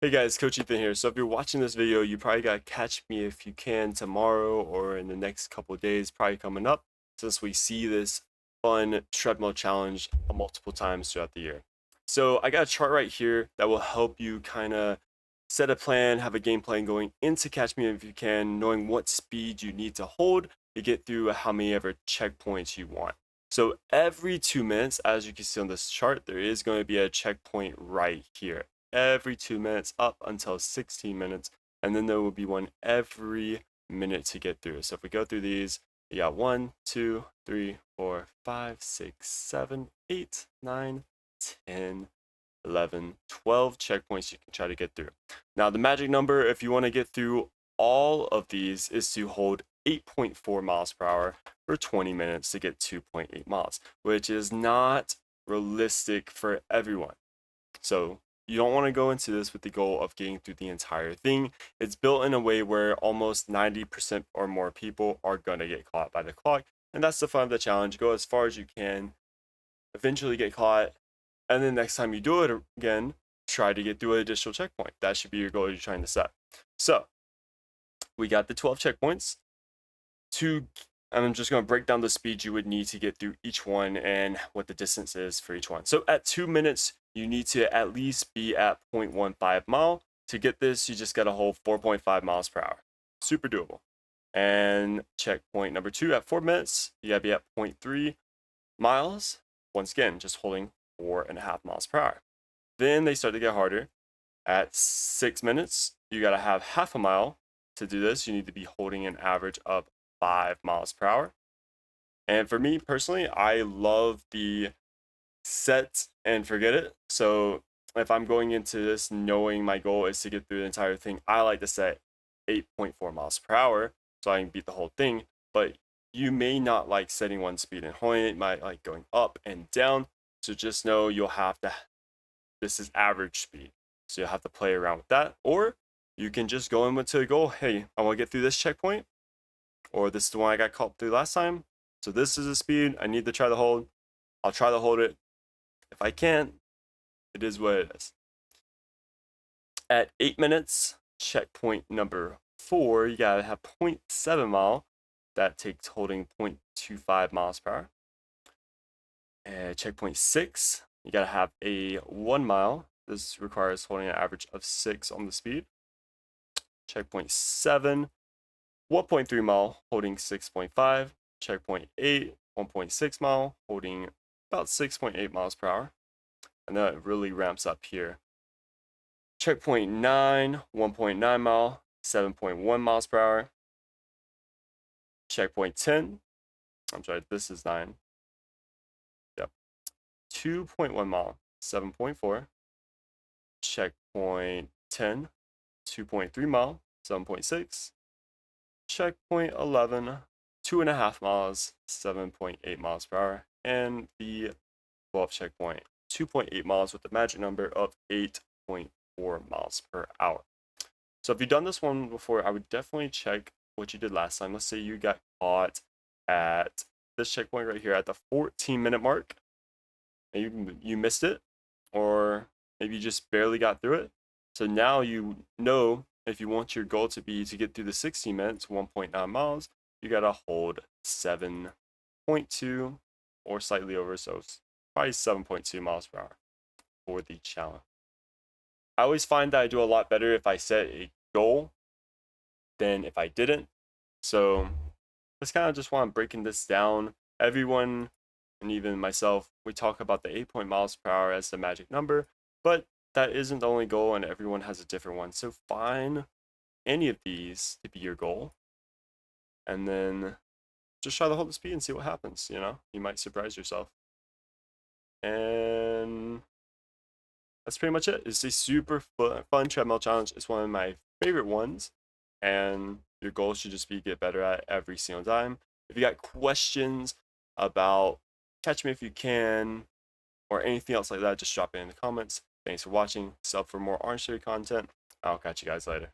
Hey guys, Coach Ethan here. So if you're watching this video, you probably gotta catch me if you can tomorrow or in the next couple of days, probably coming up, since we see this fun treadmill challenge multiple times throughout the year. So I got a chart right here that will help you kind of set a plan, have a game plan going into Catch Me If You Can, knowing what speed you need to hold to get through how many ever checkpoints you want. So every 2 minutes, as you can see on this chart, there is going to be a checkpoint right here every 2 minutes up until 16 minutes, and then there will be one every minute to get through. So if we go through these, you got 1, 2, 3, 4, 5, 6, 7, 8, 9, 10, 11, 12 checkpoints you can try to get through. Now the magic number, if you want to get through all of these, is to hold 8.4 miles per hour for 20 minutes to get 2.8 miles, which is not realistic for everyone. So you don't want to go into this with the goal of getting through the entire thing. It's built in a way where almost 90% or more people are going to get caught by the clock. And that's the fun of the challenge. Go as far as you can, eventually get caught, and then next time you do it again, try to get through an additional checkpoint. That should be your goal you're trying to set. So we got the 12 checkpoints. And I'm just going to break down the speed you would need to get through each one and what the distance is for each one. So at 2 minutes, you need to at least be at 0.15 mile. To get this, you just got to hold 4.5 miles per hour. Super doable. And checkpoint number 2, at 4 minutes, you got to be at 0.3 miles. Once again, just holding 4.5 miles per hour. Then they start to get harder. At 6 minutes, you got to have half a mile. To do this, you need to be holding an average of 5 miles per hour. And for me personally, I love the set and forget it. So if I'm going into this knowing my goal is to get through the entire thing, I like to set 8.4 miles per hour so I can beat the whole thing. But you may not like setting one speed and holding it, might like going up and down. So just know you'll have to, this is average speed. So you'll have to play around with that. Or you can just go in with the goal, hey, I want to get through this checkpoint, or this is the one I got caught through last time. So this is the speed I need to try to hold. I'll try to hold it. If I can't, it is what it is. At 8 minutes, checkpoint number 4, you gotta have 0.7 mile. That takes holding 0.25 miles per hour. And checkpoint 6, you gotta have a 1 mile. This requires holding an average of 6 on the speed. Checkpoint 7, 1.3 mile, holding 6.5. Checkpoint 8, 1.6 mile, holding about 6.8 miles per hour. And then it really ramps up here. Checkpoint 9, 1.9 mile, 7.1 miles per hour. Checkpoint 10, I'm sorry, this is 9. Yep. 2.1 mile, 7.4. Checkpoint 10, 2.3 mile, 7.6. Checkpoint 11, 2.5 miles, 7.8 miles per hour. And the 12th checkpoint, 2.8 miles with the magic number of 8.4 miles per hour. So if you've done this one before, I would definitely check what you did last time. Let's say you got caught at this checkpoint right here at the 14-minute mark, and you missed it, or maybe you just barely got through it. So now you know if you want your goal to be to get through the 60 minutes, 1.9 miles, you got to hold 7.2 or slightly over, so it's probably 7.2 miles per hour for the challenge. I always find that I do a lot better if I set a goal than if I didn't. So let's kind of just want breaking this down. Everyone, and even myself, we talk about the 8 miles per hour as the magic number, but that isn't the only goal, and everyone has a different one. So find any of these to be your goal, and then just try to hold the speed and see what happens. You know, you might surprise yourself. And that's pretty much it. It's a super fun treadmill challenge. It's one of my favorite ones, and your goal should just be get better at every single time. If you got questions about Catch Me If You Can or anything else like that, just drop it in the comments. Thanks for watching. Sub for more Orangetheory content. I'll catch you guys later.